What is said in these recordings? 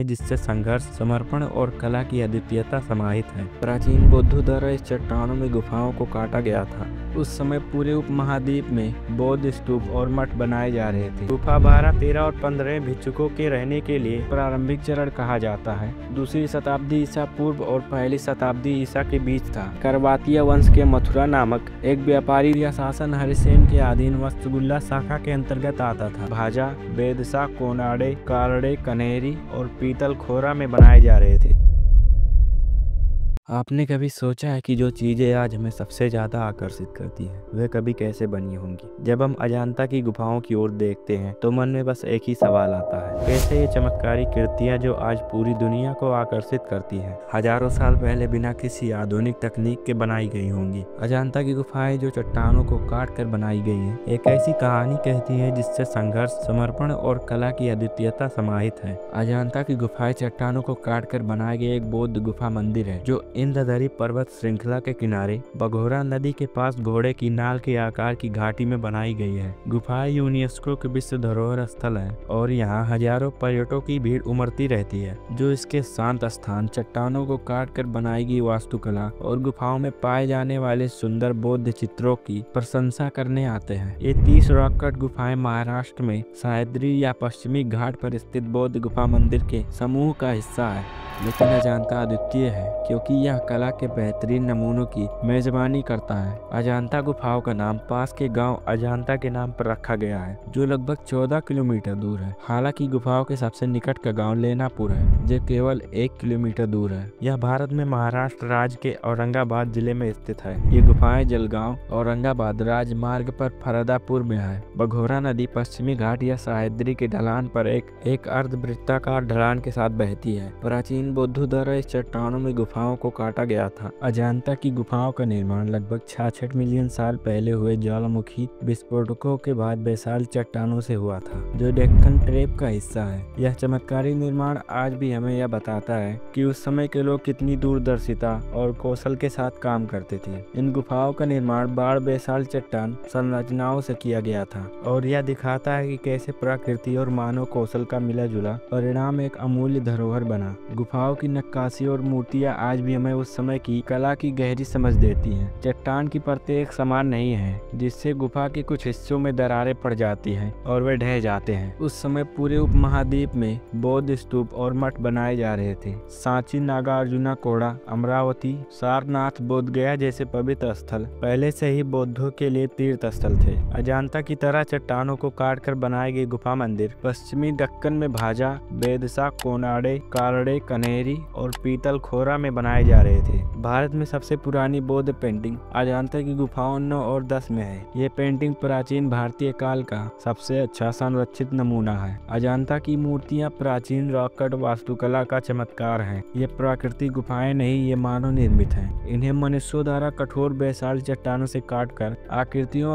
जिससे संघर्ष, समर्पण और कला की अद्वितीयता समाहित है। प्राचीन बौद्धों द्वारा इस चट्टानों में गुफाओं को काटा गया था। उस समय पूरे उपमहाद्वीप में बौद्ध स्तूप और मठ बनाए जा रहे थे। गुफा 12, 13 और 15 भिक्षुकों के रहने के लिए प्रारंभिक चरण कहा जाता है। दूसरी शताब्दी ईसा पूर्व और पहली शताब्दी ईसा के बीच था। करवातिया वंश के मथुरा नामक एक व्यापारी या शासन हरिसेन के अधीन वस्तुगुल्ला शाखा के अंतर्गत आता था। भाजा, बेदशा, कोनाडे, कारडे, कनेरी और पीतल खोरा में बनाए जा रहे थे। आपने कभी सोचा है कि जो चीज़ें आज हमें सबसे ज़्यादा आकर्षित करती हैं वे कभी कैसे बनी होंगी? जब हम अजंता की गुफाओं की ओर देखते हैं तो मन में बस एक ही सवाल आता है, कैसे ये चमत्कारी कृतियाँ जो आज पूरी दुनिया को आकर्षित करती हैं हजारों साल पहले बिना किसी आधुनिक तकनीक के बनाई गई होंगी। अजंता की गुफाएं जो चट्टानों को काट कर बनाई गई हैं एक ऐसी कहानी कहती है जिससे संघर्ष, समर्पण और कला की अद्वितीयता समाहित है। अजंता की गुफाएं चट्टानों को काट कर बनाए गए एक बौद्ध गुफा मंदिर है जो इंद्रधरी पर्वत श्रृंखला के किनारे बघोरा नदी के पास घोड़े की नाल के आकार की घाटी में बनाई गई है। गुफा यूनेस्को के विश्व धरोहर स्थल है और यहाँ हजारों पर्यटकों की भीड़ उमड़ती रहती है जो इसके शांत स्थान, चट्टानों को काट कर बनाई गई वास्तुकला और गुफाओं में पाए जाने वाले सुंदर बौद्ध चित्रों की प्रशंसा करने आते हैं। ये 30 रॉक कट गुफाएं महाराष्ट्र में सह्याद्री या पश्चिमी घाट पर स्थित बौद्ध गुफा मंदिर के समूह का हिस्सा है। लेकिन अजंता अद्वितीय है क्योंकि यह कला के बेहतरीन नमूनों की मेजबानी करता है। अजंता गुफाओं का नाम पास के गांव अजंता के नाम पर रखा गया है जो लगभग 14 किलोमीटर दूर है। हालांकि गुफाओं के सबसे निकट का गांव लेनापुर है जो केवल 1 किलोमीटर दूर है। यह भारत में महाराष्ट्र राज्य के औरंगाबाद जिले में स्थित है। ये गुफाएं जलगांव औरंगाबाद राजमार्ग पर फरदापुर में है। बघोरा नदी पश्चिमी घाट या सह्याद्री के ढलान पर एक अर्धवृत्ताकार ढलान के साथ बहती है। प्राचीन बौद्धों द्वारा इस चट्टानों में गुफाओं को काटा गया था। अजंता की गुफाओं का निर्माण लगभग 66 मिलियन साल पहले हुए ज्वालामुखी विस्फोटकों के बाद बेसाल चट्टानों से हुआ था जो डेक्कन ट्रेप का हिस्सा है। यह चमत्कारी निर्माण आज भी हमें यह बताता है कि उस समय के लोग कितनी दूरदर्शिता और कौशल के साथ काम करते थे। इन गुफाओं का निर्माण बाढ़ बेसाल चट्टान संरचनाओं से किया गया था और यह दिखाता है कि कैसे प्रकृति और मानव कौशल का मिला जुला परिणाम एक अमूल्य धरोहर बना। गुफाओं की नक्काशी और मूर्तियां आज भी हमें उस समय की कला की गहरी समझ देती हैं। चट्टान की परतें एक समान नहीं है जिससे गुफा के कुछ हिस्सों में दरारें पड़ जाती हैं और वे ढह जाते हैं। उस समय पूरे उपमहाद्वीप में बौद्ध स्तूप और मठ बनाए जा रहे थे। सांची, नागार्जुना कोड़ा, अमरावती, सारनाथ, बोधगया जैसे पवित्र स्थल पहले से ही बौद्धों के लिए तीर्थ स्थल थे। अजंता की तरह चट्टानों को काट कर बनाए गए गुफा मंदिर पश्चिमी दक्कन में भाजा, बेदशा, कोनाडे, कारडे, कनेरी और पीतल खोरा में बनाए जा रहे थे। भारत में सबसे पुरानी बौद्ध पेंटिंग अजंता की गुफाओं 9 और 10 में है। ये पेंटिंग प्राचीन भारतीय काल का सबसे अच्छा संरक्षित नमूना है। अजंता की मूर्तियां प्राचीन रॉक कट वास्तुकला का चमत्कार हैं। ये प्राकृतिक गुफाएं नहीं, ये मानव निर्मित हैं। इन्हें मनुष्यों द्वारा कठोर बेसाल चट्टानों से काटकर आकृतियों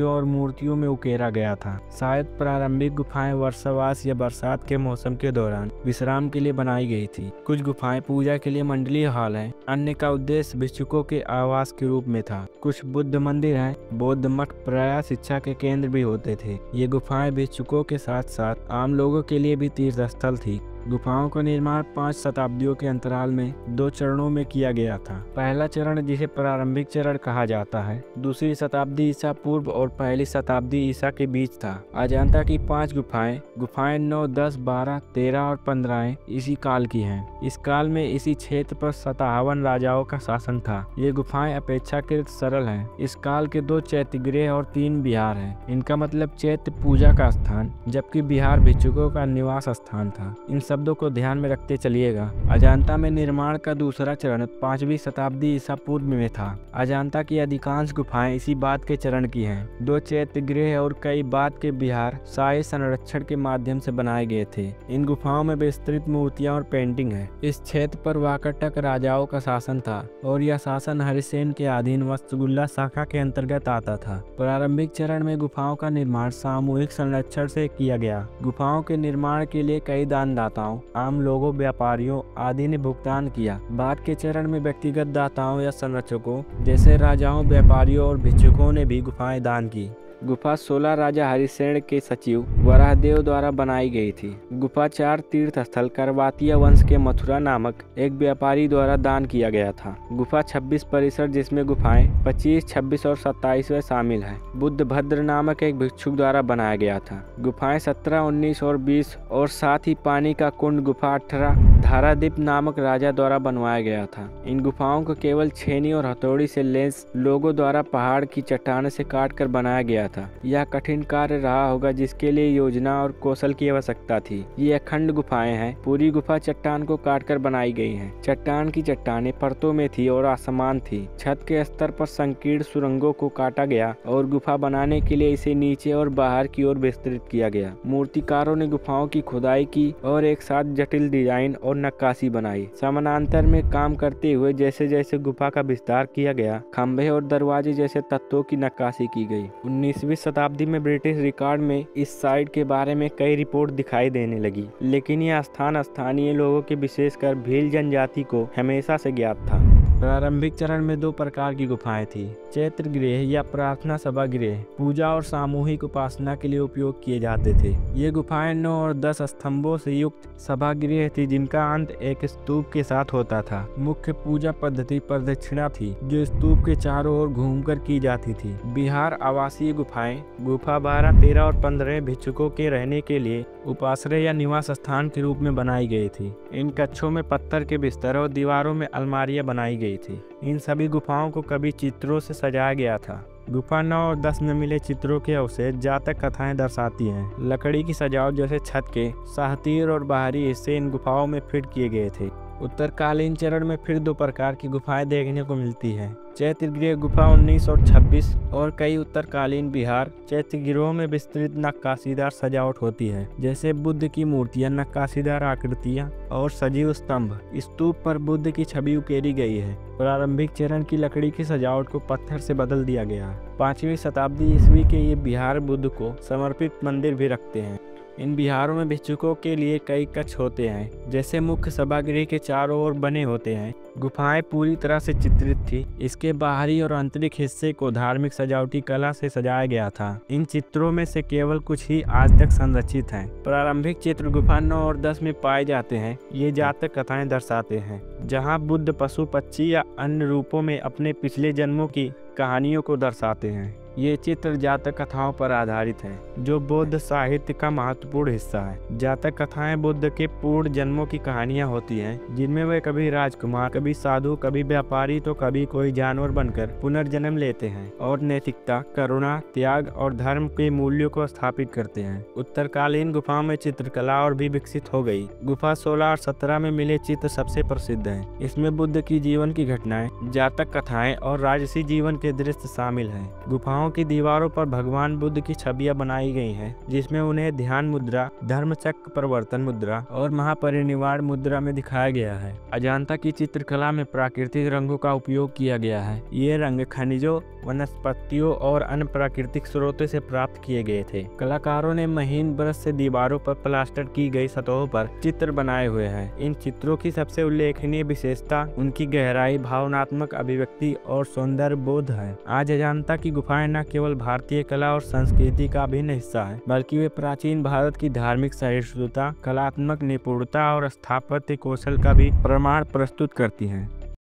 और मूर्तियों में उकेरा गया था। शायद प्रारंभिक गुफाएं वर्षावास या बरसात के मौसम के दौरान विश्राम के लिए बनाई गई थी। कुछ गुफाएं पूजा के लिए मंडलीय हॉल हैं, अन्य का उद्देश्य भिक्षुकों के आवास के रूप में था। कुछ बुद्ध मंदिर हैं। बौद्ध मठ प्रायः शिक्षा के केंद्र भी होते थे। ये गुफाएं भिक्षुकों के साथ साथ आम लोगों के लिए भी तीर्थ स्थल थी। गुफाओं का निर्माण 5 शताब्दियों के अंतराल में 2 चरणों में किया गया था। पहला चरण जिसे प्रारंभिक चरण कहा जाता है दूसरी शताब्दी ईसा पूर्व और पहली शताब्दी ईसा के बीच था। अजंता की 5 गुफाएं 9, 10, 12, 13 और 15 इसी काल की हैं। इस काल में इसी क्षेत्र पर 57 राजाओं का शासन था। ये गुफाएं अपेक्षाकृत सरल हैं। इस काल के 2 चैत्यगृह और 3 विहार हैं। इनका मतलब चैत्य पूजा का स्थान जबकि विहार भिक्षुकों का निवास स्थान था। इन शब्दों को ध्यान में रखते चलिएगा। अजंता में निर्माण का दूसरा चरण 5वीं शताब्दी ईसा पूर्व में था। अजंता की अधिकांश गुफाएं इसी बाद के चरण की हैं। 2 चैत्यगृह और कई बाद के विहार शाही संरक्षण के माध्यम से बनाए गए थे। इन गुफाओं में विस्तृत मूर्तियां और पेंटिंग है। इस क्षेत्र पर वाकाटक राजाओं का शासन था और यह शासन हरिसेन के अधीन वस्तुगुल्ला शाखा के अंतर्गत आता था। प्रारंभिक चरण में गुफाओं का निर्माण सामूहिक संरक्षण से किया गया। गुफाओं के निर्माण के लिए कई दानदाताओं, आम लोगों, व्यापारियों आदि ने भुगतान किया। बाद के चरण में व्यक्तिगत दाताओं या संरक्षकों जैसे राजाओं, व्यापारियों और भिक्षुकों ने भी गुफाएं दान की। गुफा 16 राजा हरिसेन के सचिव वराहदेव द्वारा बनाई गई थी। गुफा 4 तीर्थ स्थल करवातिया वंश के मथुरा नामक एक व्यापारी द्वारा दान किया गया था। गुफा 26 परिसर जिसमें गुफाएं 25, 26 और 27वें शामिल है, बुद्ध भद्र नामक एक भिक्षुक द्वारा बनाया गया था। गुफाएं 17, 19 और 20 और साथ ही पानी का कुंड गुफा 18 धारादीप नामक राजा द्वारा बनवाया गया था। इन गुफाओं को केवल छेनी और हथौड़ी से लेंस लोगों द्वारा पहाड़ की चट्टान से काट कर बनाया गया था। यह कठिन कार्य रहा होगा जिसके लिए योजना और कौशल की आवश्यकता थी। ये अखंड गुफाएं हैं। पूरी गुफा चट्टान को काटकर बनाई गई है। चट्टान की चट्टानें परतों में थी और असमान थी। छत के स्तर पर संकीर्ण सुरंगों को काटा गया और गुफा बनाने के लिए इसे नीचे और बाहर की ओर विस्तृत किया गया। मूर्तिकारों ने गुफाओं की खुदाई की और एक साथ जटिल डिजाइन और नक्काशी बनाई। समानांतर में काम करते हुए जैसे जैसे गुफा का विस्तार किया गया, खंभे और दरवाजे जैसे तत्वों की नक्काशी की गई। 19वीं शताब्दी में ब्रिटिश रिकॉर्ड में इस साइट के बारे में कई रिपोर्ट दिखाई देने लगी, लेकिन यह स्थान स्थानीय लोगों के विशेषकर भील जनजाति को हमेशा से ज्ञात था। प्रारंभिक चरण में 2 प्रकार की गुफाएं थी। चैत्र गृह या प्रार्थना सभा गृह पूजा और सामूहिक उपासना के लिए उपयोग किए जाते थे। ये गुफाएं 9 और 10 स्तंभों से युक्त सभा गृह थी जिनका अंत एक स्तूप के साथ होता था। मुख्य पूजा पद्धति प्रदक्षिणा थी जो स्तूप के चारों ओर घूमकर की जाती थी। बिहार आवासीय गुफाएं गुफा 12, 13 और 15 भिक्षुकों के रहने के लिए उपाश्रय या निवास स्थान के रूप में बनाई गई थी। इन कक्षों में पत्थर के बिस्तर और दीवारों में अलमारियां बनाई गई थी। इन सभी गुफाओं को कभी चित्रों से सजाया गया था। गुफा 9 और 10 में मिले चित्रों के अवशेष जातक कथाएं दर्शाती हैं। लकड़ी की सजावट जैसे छत के साहतीर और बाहरी हिस्से इन गुफाओं में फिट किए गए थे। उत्तरकालीन चरण में फिर 2 प्रकार की गुफाएं देखने को मिलती हैं। चैत्य गृह गुफा 19 और 26 और कई उत्तरकालीन बिहार चैत्य गृहों में विस्तृत नक्काशीदार सजावट होती है, जैसे बुद्ध की मूर्तियां, नक्काशीदार आकृतियां और सजीव स्तंभ। स्तूप पर बुद्ध की छवि उकेरी गई है। प्रारंभिक चरण की लकड़ी की सजावट को पत्थर से बदल दिया गया। 5वीं शताब्दी ईस्वी के ये बिहार बुद्ध को समर्पित मंदिर भी रखते हैं। इन बिहारों में भिक्षुकों के लिए कई कक्ष होते हैं, जैसे मुख्य सभागृह के चारों ओर बने होते हैं। गुफाएं पूरी तरह से चित्रित थी। इसके बाहरी और आंतरिक हिस्से को धार्मिक सजावटी कला से सजाया गया था। इन चित्रों में से केवल कुछ ही आज तक संरक्षित हैं। प्रारंभिक चित्र गुफा 9 और 10 में पाए जाते हैं। ये जातक कथाएं दर्शाते हैं, जहाँ बुद्ध पशु, पक्षी या अन्य रूपों में अपने पिछले जन्मों की कहानियों को दर्शाते हैं। ये चित्र जातक कथाओं पर आधारित हैं, जो बौद्ध साहित्य का महत्वपूर्ण हिस्सा है। जातक कथाएं बुद्ध के पूर्व जन्मों की कहानियां होती हैं, जिनमें वे कभी राजकुमार, कभी साधु, कभी व्यापारी तो कभी कोई जानवर बनकर पुनर्जन्म लेते हैं और नैतिकता, करुणा, त्याग और धर्म के मूल्यों को स्थापित करते हैं। उत्तरकालीन गुफाओं में चित्रकला और भी विकसित हो गई। गुफा 16 और 17 में मिले चित्र सबसे प्रसिद्ध हैं। इसमें बुद्ध की जीवन की घटनाएं, जातक कथाएं और राजसी जीवन के दृश्य शामिल हैं। गुफाओं की दीवारों पर भगवान बुद्ध की छवियां बनाई गई हैं, जिसमें उन्हें ध्यान मुद्रा, धर्मचक्र परिवर्तन मुद्रा और महापरिनिर्वाण मुद्रा में दिखाया गया है। अजंता की चित्रकला में प्राकृतिक रंगों का उपयोग किया गया है। ये रंग खनिजों, वनस्पतियों और अन्य प्राकृतिक स्रोतों से प्राप्त किए गए थे। कलाकारों ने महीन ब्रश से दीवारों पर प्लास्टर की गई सतहों पर चित्र बनाए हुए हैं। इन चित्रों की सबसे उल्लेखनीय विशेषता उनकी गहराई, भावनात्मक अभिव्यक्ति और सौंदर्य बोध है। आज अजंता की गुफाएं न केवल भारतीय कला और संस्कृति का अभिन्न हिस्सा है, बल्कि वे प्राचीन भारत की धार्मिक सहिष्णुता, कलात्मक निपुणता और स्थापत्य कौशल का भी प्रमाण प्रस्तुत करती हैं।